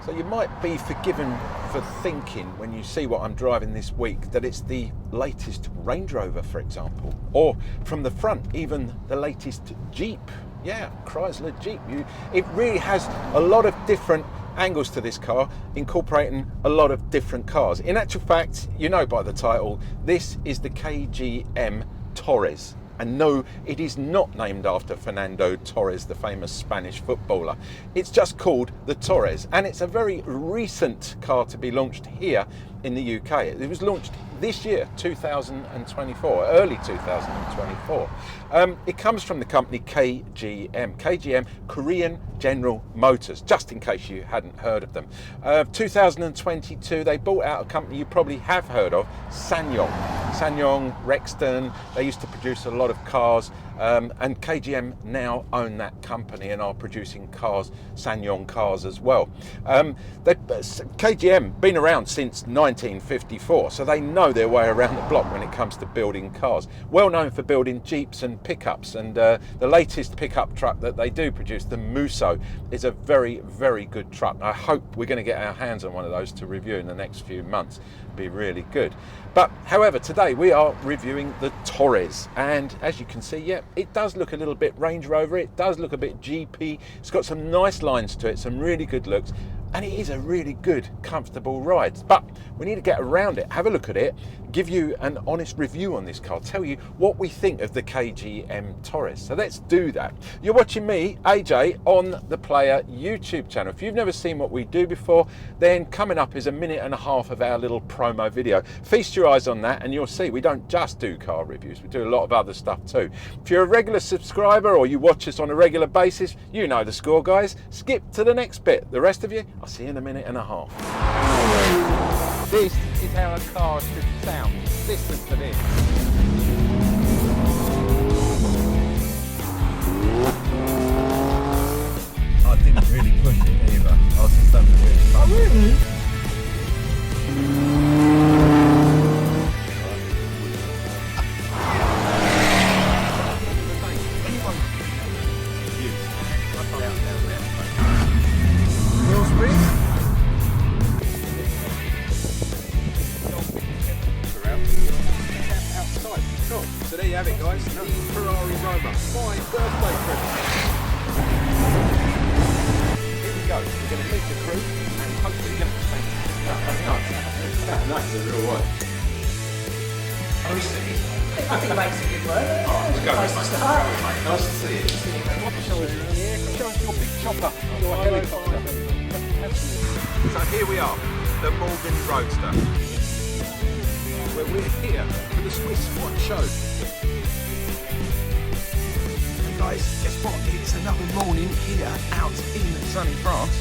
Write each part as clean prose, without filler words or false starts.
So you might be forgiven for thinking when you see what I'm driving this week that it's the latest Range Rover, for example, or from the front, even the latest Jeep. Yeah, Chrysler Jeep. It really has a lot of different angles to this car, incorporating a lot of different cars. In actual fact, you know by the title, this is the KGM Torres. And no, it is not named after Fernando Torres, the famous Spanish footballer. It's just called the Torres, and it's a very recent car to be launched here in the UK. It was launched this year, 2024, early 2024. It comes from the company KGM, Korean General Motors, just in case you hadn't heard of them. 2022, they bought out a company you probably have heard of, SsangYong, Rexton. They used to produce a lot of cars, and KGM now own that company and are producing cars, SsangYong cars as well. KGM been around since 1954, so they know their way around the block when it comes to building cars. Well known for building Jeeps and pickups, and the latest pickup truck that they do produce, the Musso, is a very, very good truck. I hope we're going to get our hands on one of those to review in the next few months. Be really good. But however, today we are reviewing the Torres, and as you can see, yeah, it does look a little bit Range Rover, it does look a bit GP. It's got some nice lines to it, some really good looks, and it is a really good, comfortable ride. But we need to get around it, have a look at it, give you an honest review on this car, tell you what we think of the KGM Torres. So let's do that. You're watching me, AJ, on the Player YouTube channel. If you've never seen what we do before, then coming up is a minute and a half of our little promo video. Feast your eyes on that and you'll see we don't just do car reviews, we do a lot of other stuff too. If you're a regular subscriber or you watch us on a regular basis, you know the score, guys. Skip to the next bit. The rest of you, I'll see you in a minute and a half. This is how a car should sound. Listen to this. I didn't really push it either. I was just having a really fun. Oh, really? So there you have it, guys, the Ferrari Roma, my birthday present. Here we go, we're going to meet the crew and hopefully get the same. That's a real one. I think it makes a good work. Let's go. Nice to start. Nice to see you. Show us your big chopper, your helicopter. So here we are, the Morgan Roadster, where we're here for the Swiss Watch Show. And guys, guess what? It's another morning here out in sunny France.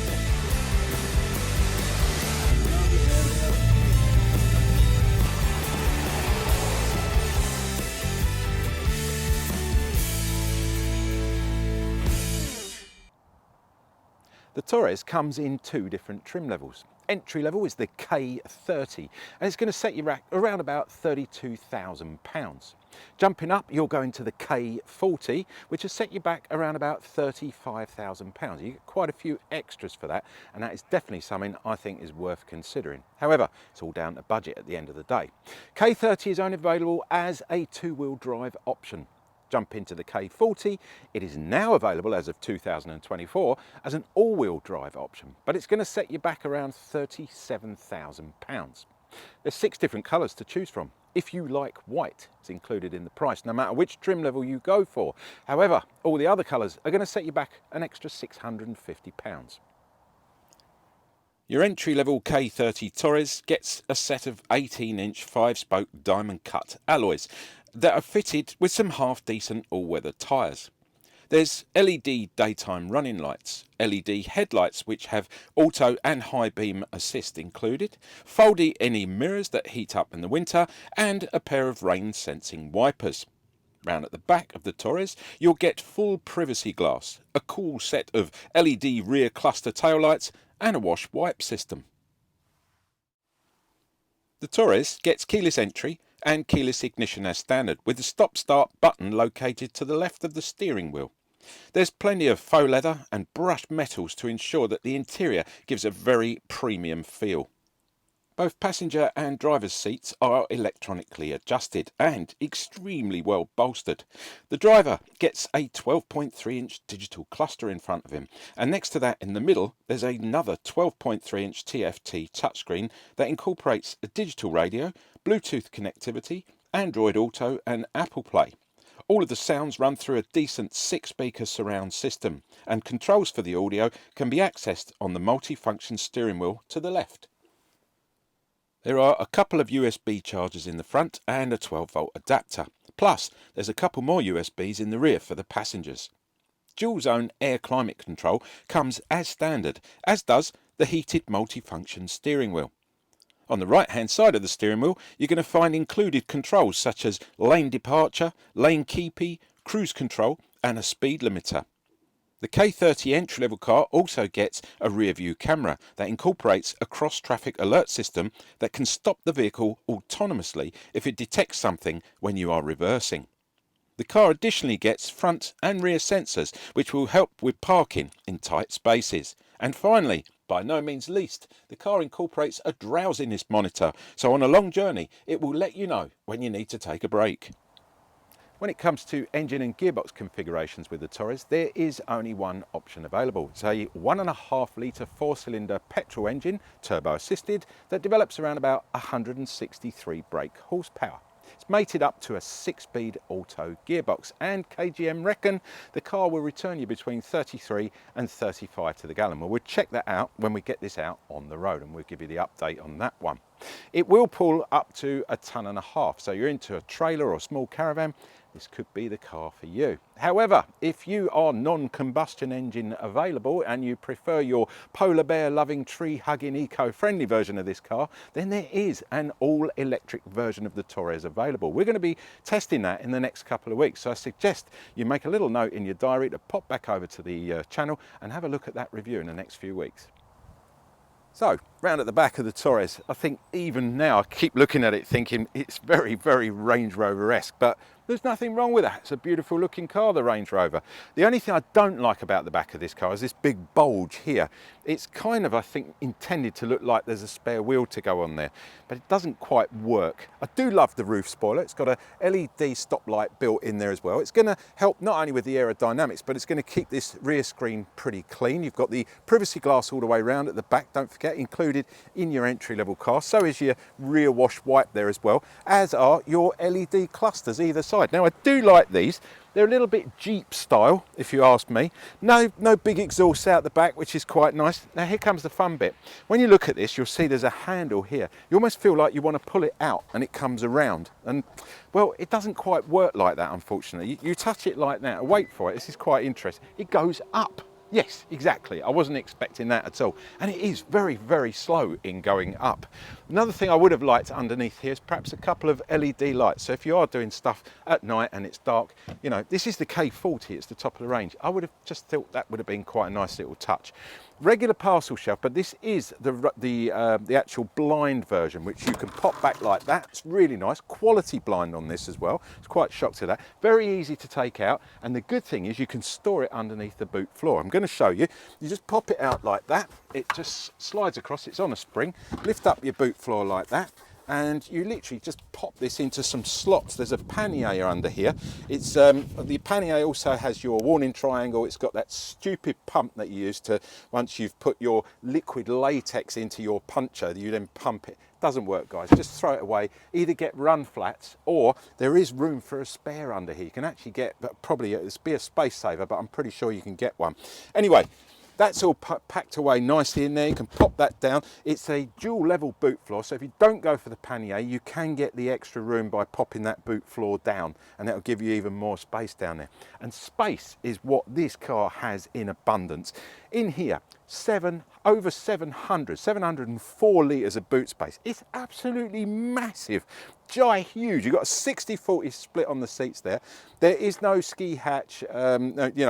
The Torres comes in two different trim levels. Entry level is the K30, and it's going to set you around about £32,000. Jumping up, you're going to the K40, which has set you back around about £35,000. You get quite a few extras for that, and that is definitely something I think is worth considering. However, it's all down to budget at the end of the day. K30 is only available as a two-wheel drive option. Jump into the K40, it is now available as of 2024 as an all-wheel drive option, but it's going to set you back around £37,000. There's 6 different colours to choose from. If you like white, it's included in the price, no matter which trim level you go for. However, all the other colours are going to set you back an extra £650. Your entry-level K30 Torres gets a set of 18-inch 5-spoke diamond cut alloys that are fitted with some half-decent all-weather tyres. There's LED daytime running lights, LED headlights which have auto and high beam assist included, foldy any mirrors that heat up in the winter, and a pair of rain sensing wipers. Round at the back of the Torres, you'll get full privacy glass, a cool set of LED rear cluster taillights, and a wash wipe system. The Torres gets keyless entry and keyless ignition as standard, with the stop-start button located to the left of the steering wheel. There's plenty of faux leather and brushed metals to ensure that the interior gives a very premium feel. Both passenger and driver's seats are electronically adjusted and extremely well bolstered. The driver gets a 12.3-inch digital cluster in front of him, and next to that in the middle there's another 12.3-inch TFT touchscreen that incorporates a digital radio, Bluetooth connectivity, Android Auto and Apple Play. All of the sounds run through a decent 6-speaker surround system, and controls for the audio can be accessed on the multifunction steering wheel to the left. There are a couple of USB chargers in the front and a 12-volt adapter. Plus, there's a couple more USBs in the rear for the passengers. Dual zone air climate control comes as standard, as does the heated multifunction steering wheel. On the right hand side of the steering wheel, you're going to find included controls such as lane departure, lane keepy, cruise control and a speed limiter. The K30 entry-level car also gets a rear-view camera that incorporates a cross-traffic alert system that can stop the vehicle autonomously if it detects something when you are reversing. The car additionally gets front and rear sensors which will help with parking in tight spaces. And finally, by no means least, the car incorporates a drowsiness monitor, so on a long journey it will let you know when you need to take a break. When it comes to engine and gearbox configurations with the Torres, there is only one option available. It's a 1.5 litre 4-cylinder petrol engine, turbo assisted, that develops around about 163 brake horsepower. It's mated up to a 6-speed auto gearbox, and KGM reckon the car will return you between 33 and 35 to the gallon. Well, we'll check that out when we get this out on the road, and we'll give you the update on that one. It will pull up to 1.5 tons, so you're into a trailer or small caravan, this could be the car for you. However, if you are non-combustion engine available and you prefer your polar bear loving, tree hugging, eco-friendly version of this car, then there is an all-electric version of the Torres available. We're going to be testing that in the next couple of weeks, so I suggest you make a little note in your diary to pop back over to the channel and have a look at that review in the next few weeks. So, round at the back of the Torres, I think even now I keep looking at it thinking it's very, very Range Rover-esque, but there's nothing wrong with that. It's a beautiful looking car, the Range Rover. The only thing I don't like about the back of this car is this big bulge here. It's kind of, I think, intended to look like there's a spare wheel to go on there, but it doesn't quite work. I do love the roof spoiler. It's got a LED stoplight built in there as well. It's going to help not only with the aerodynamics, but it's going to keep this rear screen pretty clean. You've got the privacy glass all the way around at the back, don't forget, included in your entry-level car. So is your rear wash wipe there as well, as are your LED clusters either side. Now, I do like these. They're a little bit Jeep style, if you ask me. No big exhausts out the back, which is quite nice. Now, here comes the fun bit. When you look at this, you'll see there's a handle here. You almost feel like you want to pull it out and it comes around. And, well, it doesn't quite work like that, unfortunately. You touch it like that. Wait for it. This is quite interesting. It goes up. Yes, exactly. I wasn't expecting that at all. And it is very, very slow in going up. Another thing I would have liked underneath here is perhaps a couple of LED lights. So if you are doing stuff at night and it's dark, you know, this is the K40, it's the top of the range. I would have just thought that would have been quite a nice little touch. Regular parcel shelf, but this is the actual blind version, which you can pop back like that. It's really nice. Quality blind on this as well. It's quite shocked at that. Very easy to take out, and the good thing is you can store it underneath the boot floor. I'm going to show you. You just pop it out like that. It just slides across. It's on a spring. Lift up your boot floor like that, and you literally just pop this into some slots. There's a pannier under here. It's the pannier also has your warning triangle. It's got that stupid pump that you use to, once you've put your liquid latex into your puncher, you then pump it. Doesn't work, guys. Just throw it away. Either get run flats, or there is room for a spare under here. You can actually get, probably it'll be a space saver, but I'm pretty sure you can get one. Anyway, that's all packed away nicely in there. You can pop that down. It's a dual level boot floor, so if you don't go for the pannier, you can get the extra room by popping that boot floor down, and that'll give you even more space down there. And space is what this car has in abundance. In here, over 704 litres of boot space. It's absolutely massive, huge. You've got a 60-40 split on the seats there. There is no ski hatch,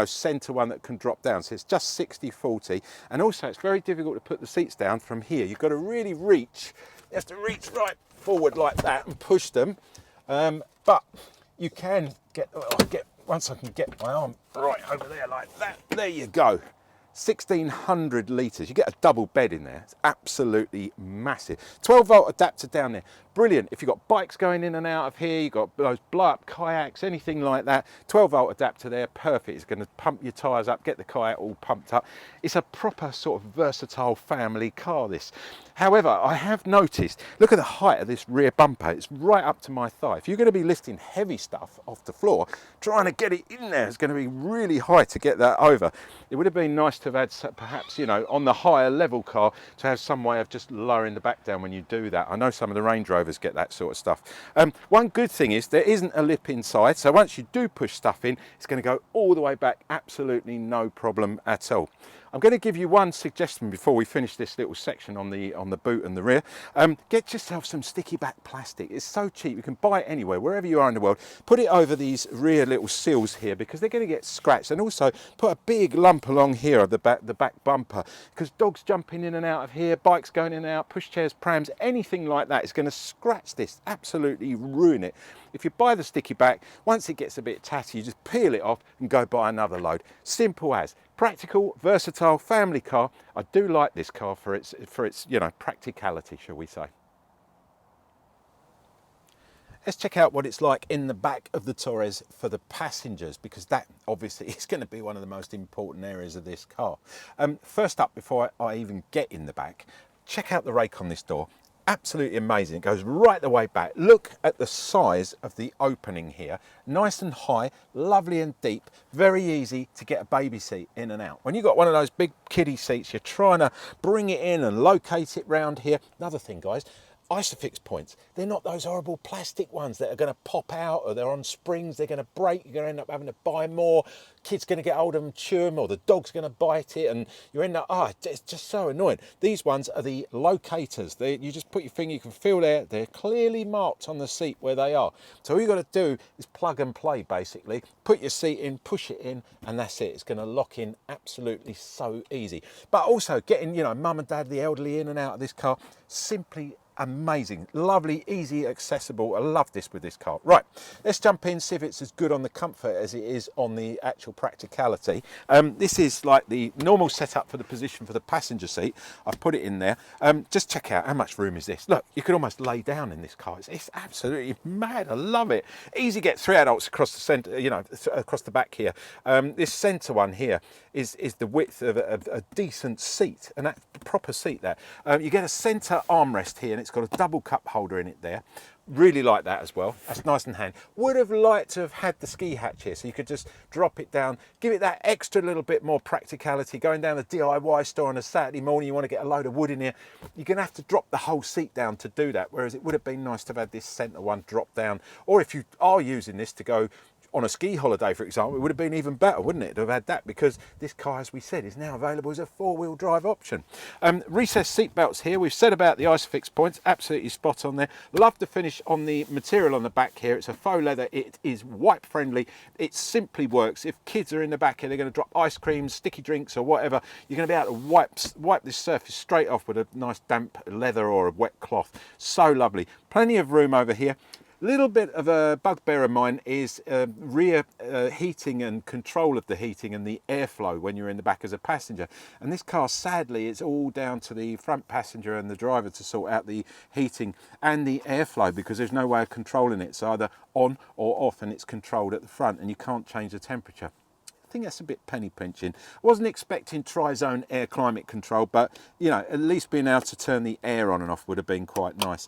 centre one that can drop down, so it's just 60-40. And also, it's very difficult to put the seats down from here. You've got to really reach. You have to reach right forward like that and push them. But you can get once I can get my arm right over there like that, there you go. 1600 litres. You get a double bed in there. It's absolutely massive. 12-volt adapter down there. Brilliant. If you've got bikes going in and out of here, you've got those blow-up kayaks, anything like that, 12-volt adapter there, perfect. It's going to pump your tyres up, get the kayak all pumped up. It's a proper sort of versatile family car, this. However, I have noticed, look at the height of this rear bumper. It's right up to my thigh. If you're going to be lifting heavy stuff off the floor, trying to get it in there is going to be really high to get that over. It would have been nice to have had, perhaps, you know, on the higher level car, to have some way of just lowering the back down when you do that. I know some of the Range Rovers get that sort of stuff. One good thing is there isn't a lip inside, so once you do push stuff in, it's going to go all the way back, absolutely no problem at all. I'm going to give you one suggestion before we finish this little section on the boot and the rear. Get yourself some sticky back plastic. It's so cheap, you can buy it anywhere, wherever you are in the world. Put it over these rear little seals here, because they're going to get scratched, and also put a big lump along here of the back bumper, because dogs jumping in and out of here, bikes going in and out, pushchairs, prams, anything like that is going to scratch this, absolutely ruin it. If you buy the sticky back, once it gets a bit tatty, you just peel it off and go buy another load. Simple as. Practical, versatile, family car. I do like this car for its you know, practicality, shall we say. Let's check out what it's like in the back of the Torres for the passengers, because that obviously is going to be one of the most important areas of this car. First up, before I even get in the back, check out the rake on this door. Absolutely amazing. It goes right the way back. Look at the size of the opening here. Nice and high, lovely and deep, very easy to get a baby seat in and out. When you've got one of those big kiddie seats, you're trying to bring it in and locate it round here. Another thing, guys, Isofix points. They're not those horrible plastic ones that are going to pop out, or they're on springs, they're going to break, you're going to end up having to buy more, kid's going to get hold of them, chew them, or the dog's going to bite it, and you end up, it's just so annoying. These ones are the locators. You just put your finger, you can feel they're clearly marked on the seat where they are. So all you've got to do is plug and play, basically. Put your seat in, push it in, and that's it. It's going to lock in absolutely so easy. But also getting, you know, mum and dad, the elderly, in and out of this car, simply amazing, lovely, easy, accessible. I love this with this car. Right, let's jump in, see if it's as good on the comfort as it is on the actual practicality. This is like the normal setup for the position for the passenger seat. I've put it in there. Just check out how much room is this. Look, you can almost lay down in this car. It's absolutely mad. I love it. Easy get 3 adults across the centre, you know, across the back here. This centre one here is the width of a decent seat, and that's a proper seat there. You get a centre armrest here, and it's got a double cup holder in it there. Really like that as well. That's nice and handy. Would have liked to have had the ski hatch here, so you could just drop it down, give it that extra little bit more practicality. Going down the DIY store on a Saturday morning, you want to get a load of wood in here, you're going to have to drop the whole seat down to do that, whereas it would have been nice to have had this centre one drop down. Or if you are using this to go on a ski holiday, for example, it would have been even better, wouldn't it, to have had that, because this car, as we said, is now available as a 4-wheel drive option. Recessed seat belts here. We've said about the Isofix points, absolutely spot on there. Love the finish on the material on the back here. It's a faux leather. It is wipe friendly. It simply works. If kids are in the back here, they're going to drop ice cream, sticky drinks or whatever, you're going to be able to wipe this surface straight off with a nice damp leather or a wet cloth. So lovely. Plenty of room over here. Little bit of a bugbear of mine is rear heating and control of the heating and the airflow when you're in the back as a passenger. And this car, sadly, it's all down to the front passenger and the driver to sort out the heating and the airflow, because there's no way of controlling it. It's either on or off, and it's controlled at the front, and you can't change the temperature. I think that's a bit penny pinching. I wasn't expecting tri-zone air climate control, but you know, at least being able to turn the air on and off would have been quite nice.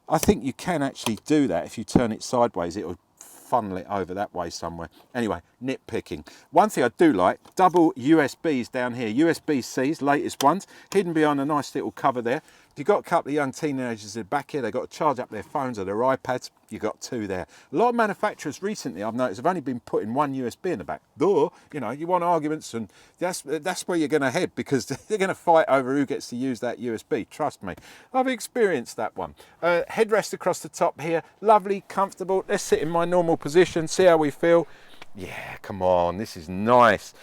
I think you can actually do that. If you turn it sideways, it will funnel it over that way somewhere. Anyway, nitpicking. One thing I do like, double USBs down here. USB-Cs, latest ones, hidden behind a nice little cover there. If you've got a couple of young teenagers in the back here, they've got to charge up their phones or their iPads, you've got 2 there. A lot of manufacturers recently, I've noticed, have only been putting 1 USB in the back. Duh, you know, you want arguments, and that's where you're going to head, because they're going to fight over who gets to use that USB, trust me. I've experienced that one. Headrest across the top here, lovely, comfortable. Let's sit in my normal position, see how we feel. Yeah, come on, this is nice.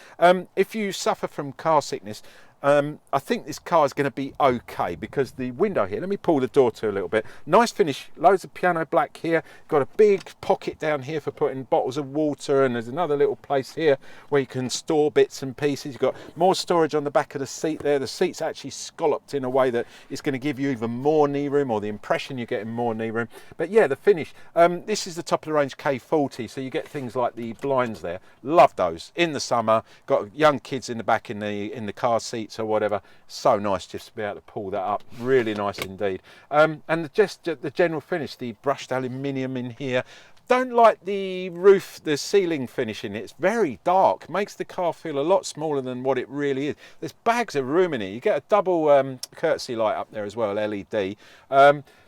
If you suffer from car sickness, I think this car is going to be okay because the window here, let me pull the door to a little bit. Nice finish, loads of piano black here. Got a big pocket down here for putting bottles of water, and there's another little place here where you can store bits and pieces. You've got more storage on the back of the seat there. The seat's actually scalloped in a way that it's going to give you even more knee room, or the impression you're getting more knee room. But yeah, the finish. This is the top of the range K40, so you get things like the blinds there. Love those in the summer. Got young kids in the back in the car seats or whatever. So nice just to be able to pull that up. Really nice indeed. And the general finish, the brushed aluminium in here. Don't like the roof, the ceiling finish in it. It's very dark. Makes the car feel a lot smaller than what it really is. There's bags of room in it. You get a double courtesy light up there as well, LED.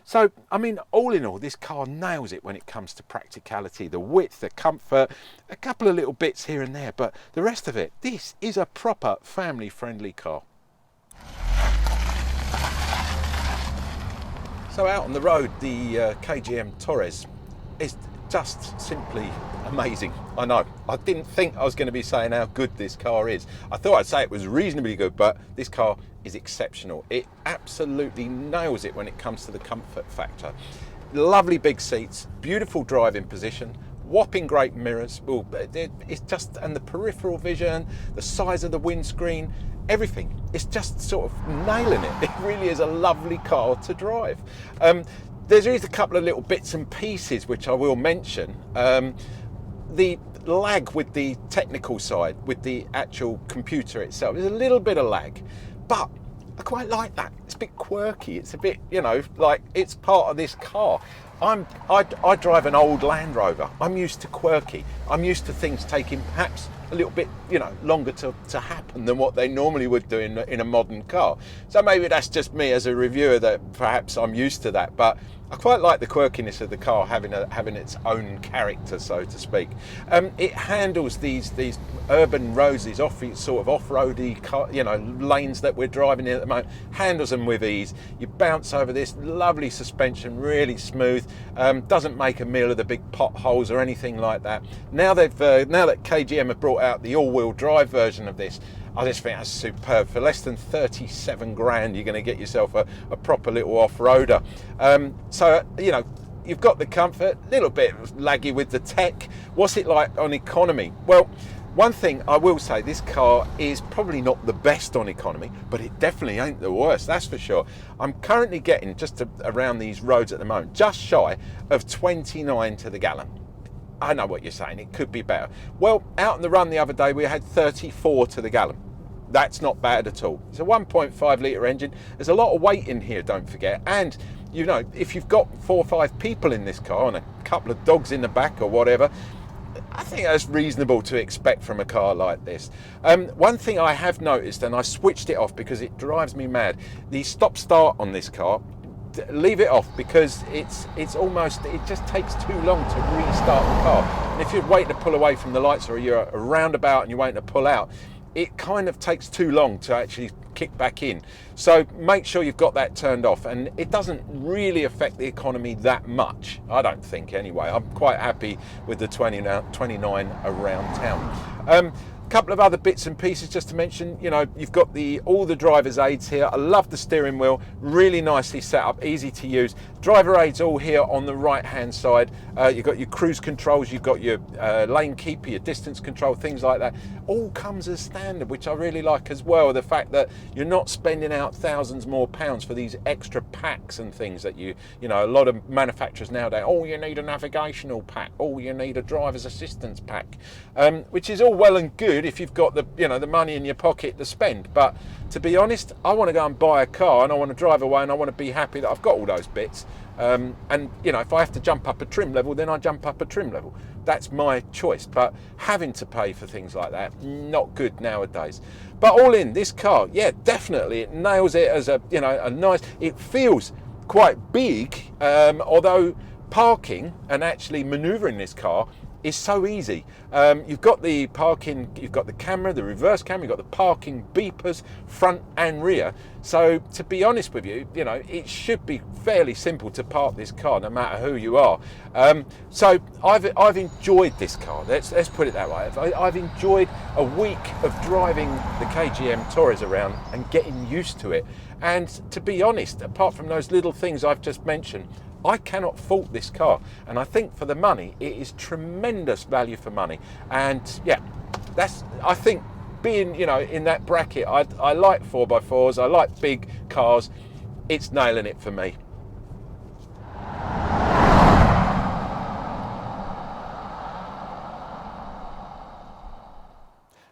So, I mean, all in all, this car nails it when it comes to practicality, the width, the comfort, a couple of little bits here and there, but the rest of it, this is a proper family-friendly car. So out on the road, the KGM Torres is just simply amazing. I know, I didn't think I was going to be saying how good this car is. I thought I'd say it was reasonably good, but this car is exceptional. It absolutely nails it when it comes to the comfort factor. Lovely big seats, beautiful driving position, whopping great mirrors. Well, it's just, and the peripheral vision, the size of the windscreen, everything. It's just sort of nailing it. It really is a lovely car to drive. There is a couple of little bits and pieces which I will mention. The lag with the technical side, with the actual computer itself, there's a little bit of lag, but I quite like that. It's a bit quirky. It's a bit, you know, like it's part of this car. I drive an old Land Rover. I'm used to quirky. I'm used to things taking perhaps a little bit, you know, longer to happen than what they normally would do in a modern car. So maybe that's just me as a reviewer, that perhaps I'm used to that, but I quite like the quirkiness of the car having its own character, so to speak. It handles these urban roads, these sort of off-roady, you know, lanes that we're driving in at the moment. Handles them with ease. You bounce over this lovely suspension, really smooth. Doesn't make a meal of the big potholes or anything like that. Now that KGM have brought out the all-wheel drive version of this, I just think that's superb. For less than 37 grand, you're going to get yourself a proper little off-roader. So, you know, you've got the comfort, a little bit laggy with the tech. What's it like on economy? Well, one thing I will say, this car is probably not the best on economy, but it definitely ain't the worst, that's for sure. I'm currently getting, around these roads at the moment, just shy of 29 to the gallon. I know what you're saying, it could be better. Well, out on the run the other day, we had 34 to the gallon. That's not bad at all. It's a 1.5 litre engine. There's a lot of weight in here, don't forget. And, you know, if you've got 4 or 5 people in this car and a couple of dogs in the back or whatever, I think that's reasonable to expect from a car like this. One thing I have noticed, and I switched it off because it drives me mad, the stop-start on this car, leave it off, because it just takes too long to restart the car. And if you're waiting to pull away from the lights, or you're a roundabout and you're waiting to pull out, it kind of takes too long to actually kick back in. So make sure you've got that turned off, and it doesn't really affect the economy that much, I don't think anyway. I'm quite happy with the 29 around town. Couple of other bits and pieces just to mention. You know, you've got all the driver's aids here. I love the steering wheel, really nicely set up, easy to use. Driver aids all here on the right hand side. You've got your cruise controls, you've got your lane keeper, your distance control, things like that. All comes as standard, which I really like as well. The fact that you're not spending out thousands more pounds for these extra packs and things that you know, a lot of manufacturers nowadays, oh, you need a navigational pack, oh, you need a driver's assistance pack, which is all well and good if you've got the money in your pocket to spend. But to be honest, I want to go and buy a car, and I want to drive away, and I want to be happy that I've got all those bits. And you know, if I have to jump up a trim level, then I jump up a trim level. That's my choice. But having to pay for things like that, not good nowadays. But all in, this car, yeah, definitely it nails it as a nice. It feels quite big, although parking and actually manoeuvring this car is so easy. You've got the parking, you've got the camera, the reverse camera, you've got the parking beepers, front and rear. So to be honest with you, you know, it should be fairly simple to park this car, no matter who you are. So I've enjoyed this car. Let's put it that way. I've enjoyed a week of driving the KGM Torres around and getting used to it. And to be honest, apart from those little things I've just mentioned, I cannot fault this car, and I think for the money it is tremendous value for money. And yeah, I think being, you know, in that bracket, I like 4x4s, I like big cars. It's nailing it for me.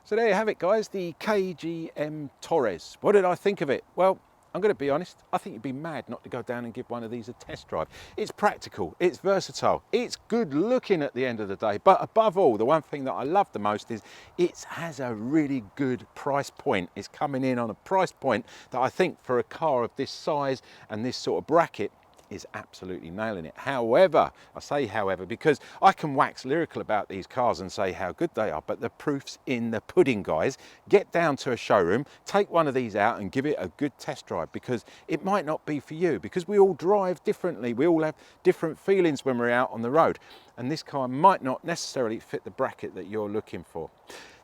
So there you have it, guys, the KGM Torres. What did I think of it? Well, I'm going to be honest, I think you'd be mad not to go down and give one of these a test drive. It's practical, it's versatile, it's good looking at the end of the day, but above all, the one thing that I love the most is it has a really good price point. It's coming in on a price point that I think for a car of this size and this sort of bracket is absolutely nailing it. However, I say however because I can wax lyrical about these cars and say how good they are, but the proof's in the pudding, guys. Get down to a showroom, take one of these out and give it a good test drive, because it might not be for you, because we all drive differently, we all have different feelings when we're out on the road, and this car might not necessarily fit the bracket that you're looking for.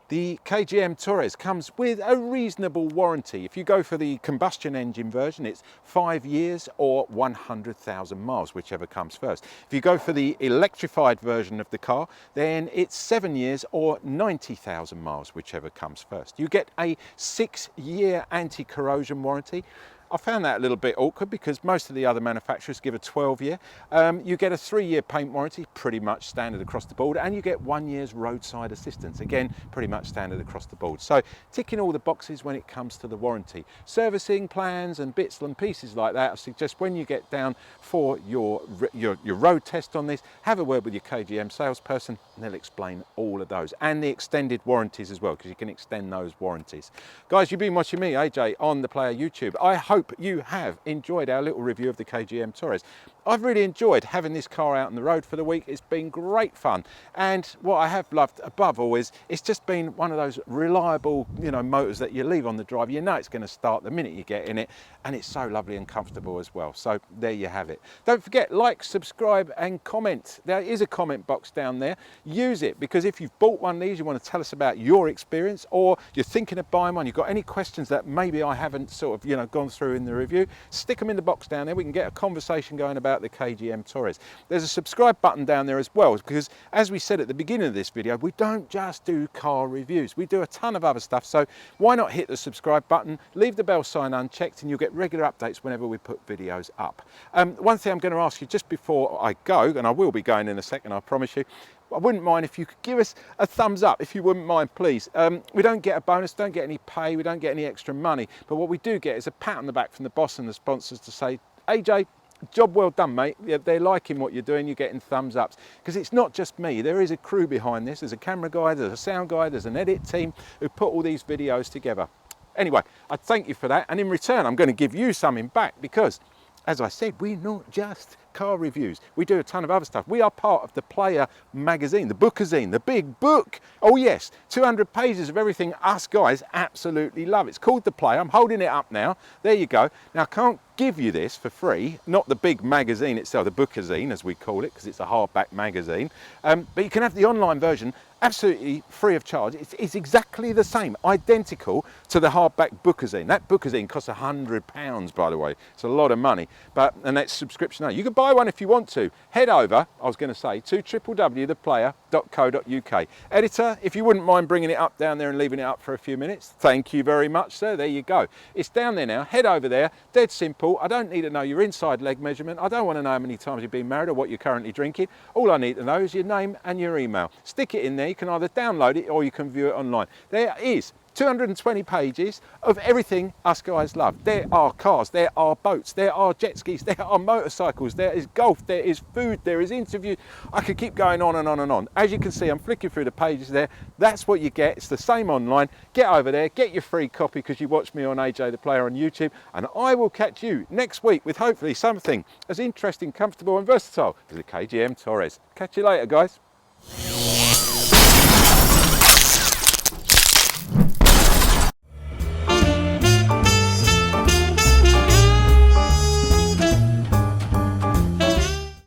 The KGM Torres comes with a reasonable warranty. If you go for the combustion engine version, it's 5 years or 100,000 miles, whichever comes first. If you go for the electrified version of the car, then it's 7 years or 90,000 miles, whichever comes first. You get a 6-year anti-corrosion warranty. I found that a little bit awkward because most of the other manufacturers give a 12-year. You get a 3-year paint warranty, pretty much standard across the board, and you get 1 year's roadside assistance, again, pretty much standard across the board. So ticking all the boxes when it comes to the warranty. Servicing plans and bits and pieces like that, I suggest when you get down for your road test on this, have a word with your KGM salesperson and they'll explain all of those. And the extended warranties as well, because you can extend those warranties. Guys, you've been watching me, AJ, on the Player YouTube. I hope you have enjoyed our little review of the KGM Torres. I've really enjoyed having this car out on the road for the week. It's been great fun, and what I have loved above all is it's just been one of those reliable, you know, motors that you leave on the drive, you know it's going to start the minute you get in it, and it's so lovely and comfortable as well. So there you have it. Don't forget, like, subscribe and comment. There is a comment box down there. Use it, because if you've bought one of these, you want to tell us about your experience, or you're thinking of buying one, you've got any questions that maybe I haven't sort of, you know, gone through in the review, stick them in the box down there. We can get a conversation going about the KGM Torres. There's a subscribe button down there as well, because as we said at the beginning of this video, we don't just do car reviews, we do a ton of other stuff. So why not hit the subscribe button, leave the bell sign unchecked, and you'll get regular updates whenever we put videos up. One thing I'm going to ask you just before I go, and I will be going in a second, I promise you, I wouldn't mind if you could give us a thumbs up, if you wouldn't mind, please. We don't get a bonus, don't get any pay, we don't get any extra money, but what we do get is a pat on the back from the boss and the sponsors to say, AJ, job well done, mate. They're liking what you're doing, you're getting thumbs ups. Because it's not just me, there is a crew behind this. There's a camera guy, there's a sound guy, there's an edit team who put all these videos together. Anyway, I thank you for that, and in return I'm going to give you something back, because as I said, we're not just car reviews, we do a ton of other stuff. We are part of the Player magazine, the bookazine, the big book. Oh yes, 200 pages of everything us guys absolutely love. It's called The Player. I'm holding it up now. There you go. Now I can't give you this for free, not the big magazine itself, the bookazine as we call it, because it's a hardback magazine, but you can have the online version absolutely free of charge. It's exactly the same, identical to the hardback bookazine. That bookazine costs £100, by the way. It's a lot of money, and that's subscription only. You can buy one if you want to. Head over, I was going to say, to www.theplayer.co.uk. Editor, if you wouldn't mind bringing it up down there and leaving it up for a few minutes, thank you very much, sir. There you go. It's down there now. Head over there. Dead simple. I don't need to know your inside leg measurement. I don't want to know how many times you've been married or what you're currently drinking. All I need to know is your name and your email. Stick it in there. You can either download it or you can view it online. There is 220 pages of everything us guys love. There are cars, there are boats, there are jet skis, there are motorcycles, there is golf, there is food, there is interviews. I could keep going on and on and on. As you can see, I'm flicking through the pages there. That's what you get. It's the same online. Get over there, get your free copy because you watch me on AJ the Player on YouTube, and I will catch you next week with hopefully something as interesting, comfortable and versatile as the KGM Torres. Catch you later, guys.